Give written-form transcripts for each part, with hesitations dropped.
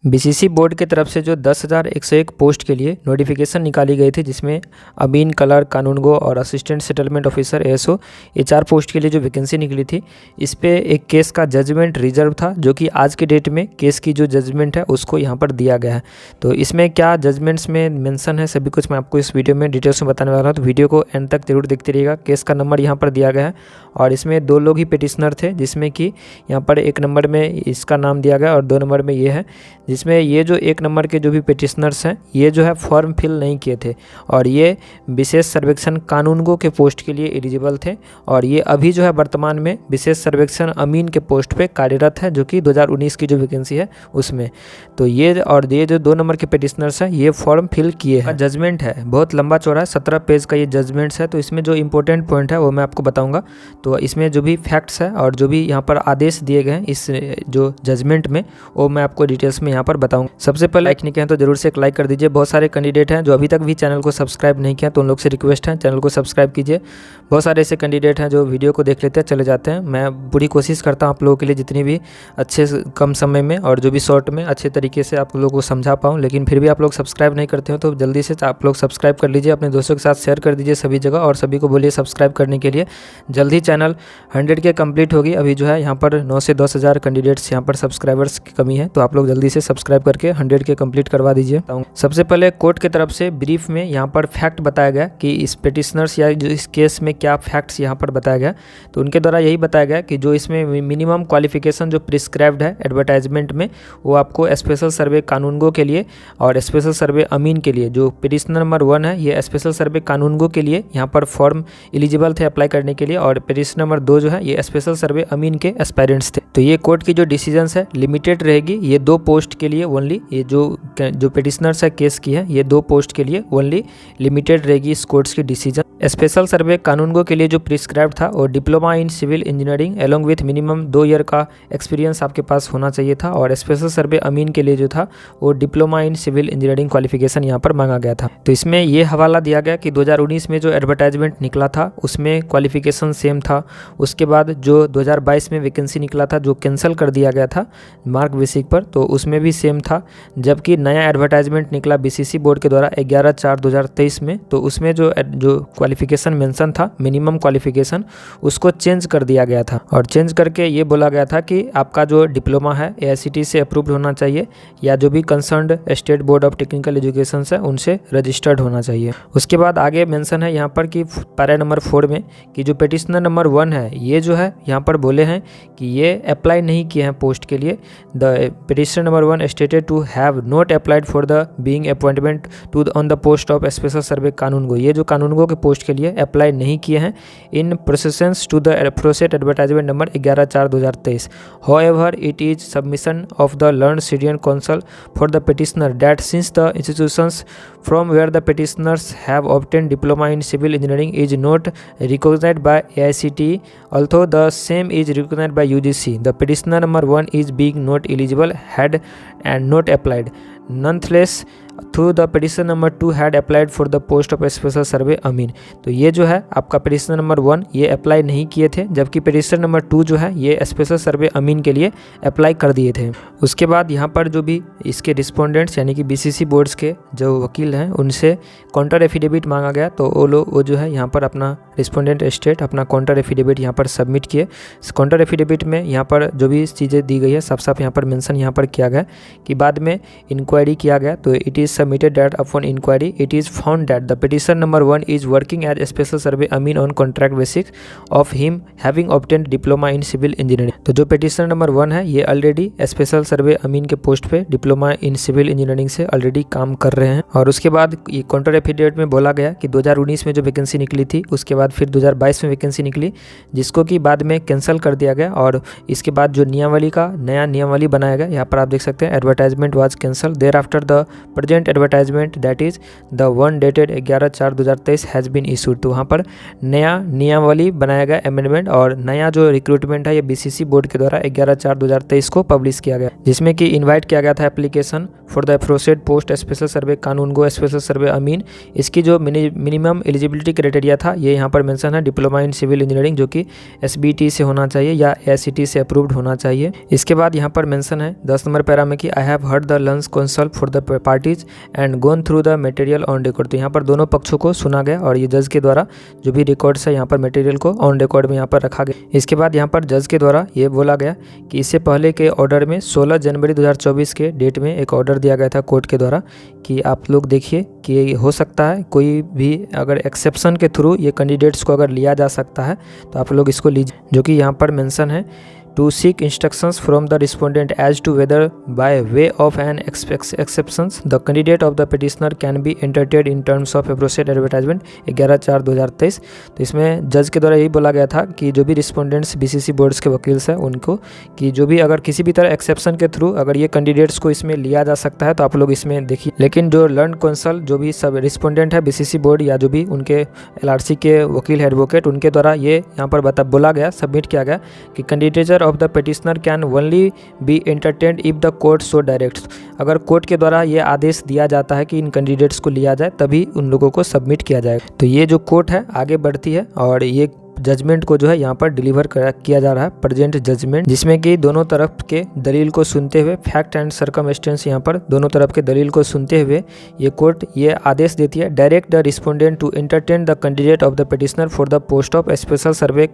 BCC board की तरफ से जो 10,101 पोस्ट के लिए नोटिफिकेशन निकाली गई थी, जिसमें अमीन क्लर्क, कानूनगो और असिस्टेंट सेटलमेंट ऑफिसर एएसओ, ये 4 पोस्ट के लिए जो वैकेंसी निकली थी, इस पे एक केस का जजमेंट रिजर्व था, जो कि आज के डेट में केस की जो जजमेंट है उसको यहाँ पर दिया गया है। तो इसमें क्या जजमेंट्स में मेंशन है, सभी कुछ मैं आपको इस वीडियो में डिटेल्स में बताने वाला हूँ, तो वीडियो को एंड तक जरूर देखते रहिएगा। केस का नंबर यहाँ पर दिया गया है और इसमें 2 लोग ही पिटिशनर थे, जिसमें कि यहाँ पर 1 नंबर में इसका नाम दिया गया और 2 नंबर में ये है, जिसमें ये जो 1 नंबर के जो भी पिटिशनर्स हैं, ये जो है फॉर्म फिल नहीं किए थे और ये विशेष सर्वेक्षण कानूनगो के पोस्ट के लिए एलिजिबल थे और ये अभी जो है वर्तमान में विशेष सर्वेक्षण अमीन के पोस्ट पे कार्यरत है, जो कि 2019 की जो वैकेंसी है उसमें। तो ये जो 2 नंबर के पिटिशनर्स हैं, ये फॉर्म फिल किए हैं। जजमेंट है बहुत लंबा चौड़ा है, 17 पेज का ये जजमेंट्स है। तो इसमें जो इंपॉर्टेंट पॉइंट है वो मैं आपको बताऊँगा। तो इसमें जो भी फैक्ट्स है और जो भी यहाँ पर आदेश दिए गए हैं इस जो जजमेंट में, वो मैं आपको डिटेल्स में यहाँ पर बताऊंगा। सबसे पहले लाइक नहीं किया तो जरूर से एक लाइक कर दीजिए। बहुत सारे कैंडिडेट हैं जो अभी तक भी चैनल को सब्सक्राइब नहीं किया, तो उन लोग से रिक्वेस्ट है चैनल को सब्सक्राइब कीजिए। बहुत सारे ऐसे कैंडिडेट हैं जो वीडियो को देख लेते हैं चले जाते हैं। मैं पूरी कोशिश करता हूँ आप लोगों के लिए जितनी भी अच्छे कम समय में और जो भी शॉर्ट में अच्छे तरीके से आप लोगों को समझा पाऊँ, लेकिन फिर भी आप लोग सब्सक्राइब नहीं करते हो, तो जल्दी से आप लोग सब्सक्राइब कर लीजिए, अपने दोस्तों के साथ शेयर कर दीजिए सभी जगह और सभी को बोलिए सब्सक्राइब करने के लिए। जल्दी चैनल 100 के कंप्लीट होगी। अभी जो है यहाँ पर 9 से 10 हज़ार कैंडिडेट्स यहाँ पर सब्सक्राइबर्स की कमी है, तो आप लोग जल्दी से सब्सक्राइब करके 100 के कंप्लीट करवा दीजिए। सबसे पहले कोर्ट की तरफ से ब्रीफ में यहाँ पर फैक्ट बताया गया कि इस पिटिशनर्स या जो इस केस में क्या फैक्ट्स यहाँ पर बताया गया। तो उनके द्वारा यही बताया गया कि जो इसमें मिनिमम क्वालिफिकेशन जो प्रिस्क्राइब्ड है एडवर्टाइजमेंट में, वो आपको स्पेशल सर्वे कानूनगो के लिए और स्पेशल सर्वे अमीन के लिए, जो पिटिशनर नंबर 1 है ये स्पेशल सर्वे कानूनगो के लिए यहाँ पर फॉर्म एलिजिबल थे अप्लाई करने के लिए, और पिटिशनर नंबर 2 जो है ये स्पेशल सर्वे अमीन के एस्पायरेंट्स थे। तो ये कोर्ट की जो डिसीजंस है लिमिटेड रहेगी, ये 2 पोस्ट के लिए ओनली, ये जो पिटिशनर्स है केस की है, ये 2 पोस्ट के लिए ओनली लिमिटेड रहेगी इस कोर्ट्स की डिसीजन। स्पेशल सर्वे कानूनगो के लिए जो प्रिस्क्राइब था और diploma in civil engineering along with minimum 2 year का एक्सपीरियंस आपके पास होना चाहिए था, और स्पेशल सर्वे अमीन के लिए जो था वो diploma in civil engineering qualification यहाँ पर मांगा गया था। तो इसमें ये हवाला दिया गया कि 2019 में जो एडवर्टाइजमेंट निकला था उसमें क्वालिफिकेशन सेम था। उसके बाद जो 2022 में वैकेंसी निकला था जो कैंसिल कर दिया गया था मार्क बेसिक पर, तो उसमें भी सेम था। जबकि नया एडवर्टाइजमेंट निकला बीसीसी बोर्ड के द्वारा 11/4/2023 में, तो उसमें जो क्वालिफिकेशन मेंशन था मिनिमम क्वालिफिकेशन, उसको चेंज कर दिया गया था और चेंज करके ये बोला गया था कि आपका जो डिप्लोमा है एआईसीटी से अप्रूव्ड होना चाहिए या जो भी concerned state board of technical education है उनसे रजिस्टर्ड होना चाहिए। उसके बाद आगे मेंशन है यहाँ पर कि पैरा नंबर 4 में कि जो पिटिशनर नंबर 1 है ये जो है यहाँ पर बोले हैं कि ये अप्लाई नहीं किए हैं पोस्ट के लिए। The petitioner number 1 stated to have not applied for the being appointment to on the post of special survey kanungo, ये जो कानूनगो के पोस्ट के लिए अप्लाई नहीं किए हैं इन प्रोसेसन्स टू द प्रोसेट advertisement number 11/4/2023। However, it is submission of the learned Syrian counsel for the petitioner that since the institutions from where the petitioners have obtained diploma in civil engineering is not recognized by AICTE, although the same is recognized by UGC, the petitioner number 1 is being not eligible, had and not applied. Nonetheless, through the petition number 2 had applied for the post of special survey अमीन। तो ये जो है आपका petition number 1 ये apply नहीं किए थे, जबकि पिटिशन नंबर 2 जो है ये स्पेशल सर्वे अमीन के लिए अप्लाई कर दिए थे। उसके बाद यहाँ पर जो भी इसके रिस्पोंडेंट्स यानी कि बीसीसी बोर्ड्स के जो वकील हैं उनसे काउंटर एफिडेविट मांगा गया, तो वो जो है यहाँ पर अपना रिस्पोंडेंट स्टेट अपना काउंटर एफिडेविट यहाँ पर सबमिट किए। काउंटर एफिडेविट में यहाँ पर जो भी चीज़ें दी गई है साफ साफ यहाँ पर मेंशन यहाँ पर किया गया कि बाद में इंक्वायरी किया गया, तो it is submitted that upon inquiry it is found that the petitioner number 1 is working as a special survey amin on contract basis of him having obtained diploma in civil engineering। तो जो petitioner number 1 है ये already special survey अमीन के post पे diploma in civil engineering से already काम कर रहे हैं। और उसके बाद ये काउंटर एफिडेविट में बोला गया कि 2019 में जो वैकेंसी निकली थी उसके बाद फिर 2022 में वैकेंसी निकली, जिसको कि बाद में कैंसिल कर दिया गया, और इसके बाद जो नियमावली का नया नियमावली बनाया गया यहाँ पर आप देख सकते हैं advertisement was cancelled thereafter the present present advertisement that is the one dated 11/4/2023 has been issued. तो वहाँ पर नया नियमावली बनाया गया अमेंडमेंट और नया जो रिक्रूटमेंट है ये बीसीसी बोर्ड के द्वारा 11/4/2023 को पब्लिश किया गया, जिसमें कि इन्वाइट किया गया था application for the aforesaid post special survey kanungo special survey amin. इसकी जो मिनिमम एलिजिबिलिटी क्राइटेरिया था ये यहाँ पर मेंशन है, डिप्लोमा इन सिविल इंजीनियरिंग जो कि SBT से होना चाहिए या AICTE से अप्रूव्ड होना चाहिए। इसके बाद यहाँ पर मेंशन है 10 नंबर पैरा में कि I have heard the learned counsel for the parties and gone through the material on record. तो यहाँ पर दोनों पक्षों को सुना गया और ये जज के द्वारा जो भी रिकॉर्ड्स है यहाँ पर मटेरियल को ऑन रिकॉर्ड में यहाँ पर रखा गया। इसके बाद यहाँ पर जज के द्वारा ये बोला गया कि इससे पहले के ऑर्डर में 16 जनवरी 2024 के डेट में एक ऑर्डर दिया गया था कोर्ट के द्वारा कि आप लोग देखिए कि हो सकता है कोई भी अगर एक्सेप्शन के थ्रू ये कैंडिडेट्स को अगर लिया जा सकता है तो आप लोग इसको लीजिए, जो कि यहाँ पर मेंशन है to seek instructions from the respondent as to whether by way of an exceptions the candidate of the petitioner can be entertained in terms of appropriate advertisement 11/4/2023। तो इसमें जज के द्वारा यही बोला गया था कि जो भी रिस्पोंडेंट्स BCC बोर्ड्स के वकील हैं उनको कि जो भी अगर किसी भी तरह एक्सेप्शन के थ्रू अगर ये कैंडिडेट्स को इसमें लिया जा सकता है तो आप लोग इसमें देखिए। लेकिन जो लर्न कौंसल जो भी सब रिस्पोंडेंट है BCC बोर्ड या जो भी उनके LRC के वकील है एडवोकेट उनके द्वारा ये यहाँ पर बोला गया सबमिट किया गया कि candidature of the petitioner can only B entertained if the court so directs. अगर कोर्ट के द्वारा ये आदेश दिया जाता है कि इन कैंडिडेट्स को लिया जाए तभी उन लोगों को सबमिट किया जाएगा। तो ये जो कोर्ट है आगे बढ़ती है और ये जजमेंट को जो है यहाँ पर डिलीवर किया जा रहा है प्रेजेंट जजमेंट, जिसमें कि दोनों तरफ के दलील को सुनते हुए फैक्ट एंड सर्कमस्टेंस यहाँ पर दोनों तरफ के दलील को सुनते हुए ये कोर्ट ये आदेश देती है direct the respondent to entertain the candidate of the petitioner for the post of special survey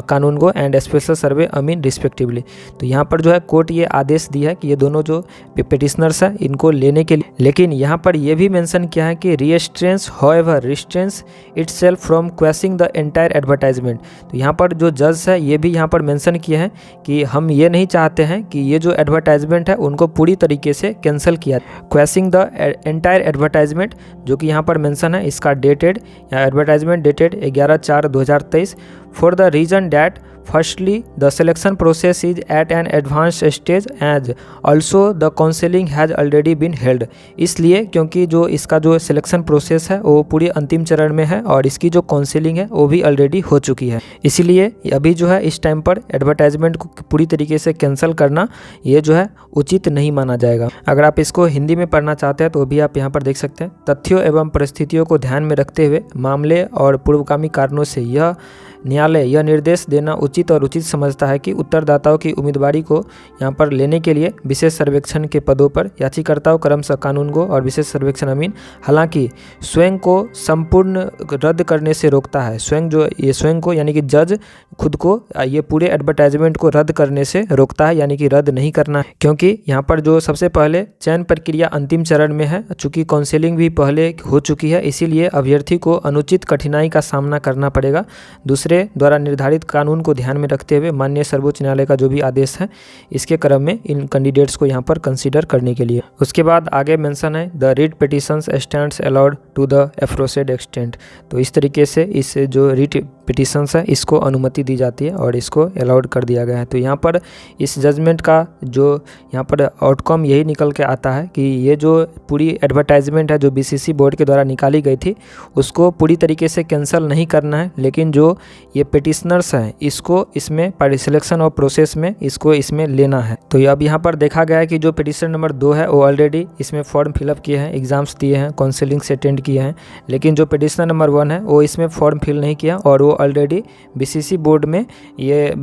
कानूनगो एंड स्पेशल सर्वे अमीन रिस्पेक्टिवली। तो यहाँ पर जो है कोर्ट ये आदेश दिया है कि ये दोनों जो पिटिशनर्स हैं इनको लेने के लिए, लेकिन यहाँ पर यह भी मेंशन किया है कि restrains however restrains itself from questioning the entire advertisement. तो यहाँ पर जो जज है ये भी यहाँ पर मेंशन किए हैं कि हम ये नहीं चाहते हैं कि ये जो एडवर्टाइजमेंट है उनको पूरी तरीके से कैंसिल किया। क्वेश्चनिंग द एंटायर एडवर्टाइजमेंट जो कि यहाँ पर मेंशन है इसका dated advertisement dated 11/4/2023 for the reason that Firstly, the selection process is at an advanced stage as also the counseling has already been held। इसलिए क्योंकि जो इसका जो सिलेक्शन प्रोसेस है वो पूरी अंतिम चरण में है और इसकी जो काउंसलिंग है वो भी ऑलरेडी हो चुकी है, इसीलिए अभी जो है इस टाइम पर एडवर्टाइजमेंट को पूरी तरीके से कैंसिल करना ये जो है उचित नहीं माना जाएगा। अगर आप इसको हिंदी में पढ़ना चाहते हैं तो भी आप यहाँ पर देख सकते हैं। तथ्यों एवं परिस्थितियों को ध्यान में रखते हुए मामले और पूर्वगामी कारणों से यह न्यायालय यह निर्देश देना उचित और उचित समझता है कि उत्तरदाताओं की उम्मीदवारी को यहाँ पर लेने के लिए विशेष सर्वेक्षण के पदों पर याचिकाकर्ताओं क्रमशः कानूनगो और विशेष सर्वेक्षण अमीन हालांकि स्वयं को संपूर्ण रद्द करने से रोकता है। स्वयं को यानी कि जज खुद को ये पूरे एडवर्टाइजमेंट को रद्द करने से रोकता है, यानी कि रद्द नहीं करना है, क्योंकि यहाँ पर जो सबसे पहले चयन प्रक्रिया अंतिम चरण में है, चूँकि काउंसलिंग भी पहले हो चुकी है, इसीलिए अभ्यर्थी को अनुचित कठिनाई का सामना करना पड़ेगा। दूसरे द्वारा निर्धारित कानून को ध्यान में रखते हुए माननीय सर्वोच्च न्यायालय का जो भी आदेश है इसके क्रम में इन कैंडिडेट्स को यहाँ पर कंसीडर करने के लिए। उसके बाद आगे मेंशन है the writ petitions stands allowed to the aforesaid extent. तो इस तरीके से इस जो रीट पिटिशंस है इसको अनुमति दी जाती है और इसको अलाउड कर दिया गया है। तो यहाँ पर इस जजमेंट का जो यहाँ पर आउटकम यही निकल के आता है कि ये जो पूरी एडवर्टाइजमेंट है जो BCC बोर्ड के द्वारा निकाली गई थी उसको पूरी तरीके से कैंसिल नहीं करना है, लेकिन जो ये पिटिशनर्स हैं इसको इसमें सिलेक्शन और प्रोसेस में इसको इसमें लेना है। तो अब यहाँ पर देखा गया है कि जो पिटिशन नंबर 2 है वो ऑलरेडी इसमें फॉर्म फिलअप किए हैं, एग्जाम्स दिए हैं, काउंसलिंग से अटेंड किए हैं, लेकिन जो पिटिशन नंबर 1 है वो इसमें फॉर्म फिल नहीं किया और वो ऑलरेडी BCC बोर्ड में ये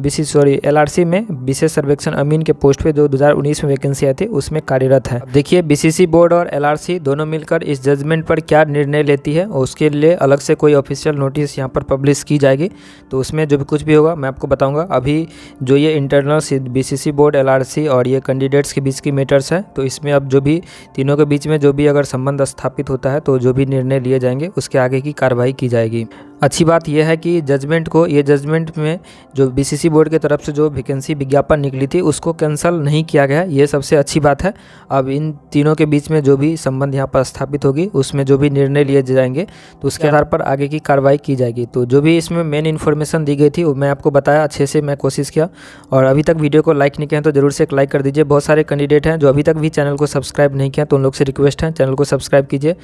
LRC में विशेष सर्वेक्षण अमीन के पोस्ट पे जो 2019 में वैकेंसी आई थी उसमें कार्यरत है। देखिए BCC बोर्ड और LRC दोनों मिलकर इस जजमेंट पर क्या निर्णय लेती है और उसके लिए अलग से कोई ऑफिशियल नोटिस यहाँ पर पब्लिश की जाएगी, तो उसमें जो भी कुछ भी होगा मैं आपको बताऊंगा। अभी जो ये इंटरनल BCC बोर्ड LRC और ये कैंडिडेट्स के बीच की मैटर्स है, तो इसमें अब जो भी तीनों के बीच में जो भी अगर संबंध स्थापित होता है तो जो भी निर्णय लिए जाएंगे उसके आगे की कार्रवाई की जाएगी। अच्छी बात यह है कि जजमेंट में जो बीसीसी बोर्ड की तरफ से जो वैकेंसी विज्ञापन निकली थी उसको कैंसिल नहीं किया गया, ये सबसे अच्छी बात है। अब इन तीनों के बीच में जो भी संबंध यहाँ पर स्थापित होगी उसमें जो भी निर्णय लिए जाएंगे तो उसके आधार पर आगे की कार्रवाई की जाएगी। तो जो भी इसमें मेन इन्फॉर्मेशन दी गई थी वो मैं आपको बताया, अच्छे से मैं कोशिश किया। और अभी तक वीडियो को लाइक नहीं किया तो ज़रूर से एक लाइक कर दीजिए। बहुत सारे कैंडिडेट हैं जो अभी तक भी चैनल को सब्सक्राइब नहीं किया, तो उन लोग से रिक्वेस्ट है चैनल को सब्सक्राइब कीजिए।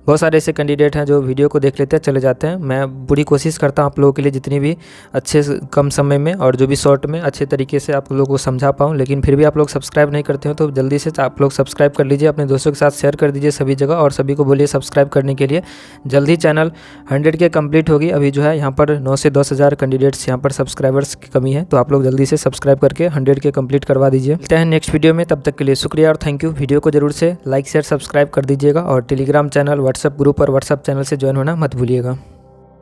बहुत सारे ऐसे कैंडिडेट हैं जो वीडियो को देख लेते हैं चले जाते हैं। मैं पूरी कोशिश करता हूँ आप लोगों के लिए जितनी भी अच्छे कम समय में और जो भी शॉर्ट में अच्छे तरीके से आप लोगों को समझा पाऊँ, लेकिन फिर भी आप लोग सब्सक्राइब नहीं करते हो तो जल्दी से आप लोग सब्सक्राइब कर लीजिए, अपने दोस्तों के साथ शेयर कर दीजिए सभी जगह और सभी को बोलिए सब्सक्राइब करने के लिए। जल्दी चैनल 100 के कंप्लीट होगी। अभी जो है यहाँ पर 9 से 10 हज़ार कैंडिडेट्स यहाँ पर सब्सक्राइबर्स की कमी है, तो आप लोग जल्दी से सब्सक्राइब करके 100 के कंप्लीट करवा दीजिए। मिलते हैं नेक्स्ट वीडियो में, तब तक के लिए शुक्रिया और थैंक यू। वीडियो को जरूर से लाइक शेयर सब्सक्राइब कर दीजिएगा और टेलीग्राम चैनल, व्हाट्सएप ग्रुप और व्हाट्सएप चैनल से ज्वाइन होना मत भूलिएगा।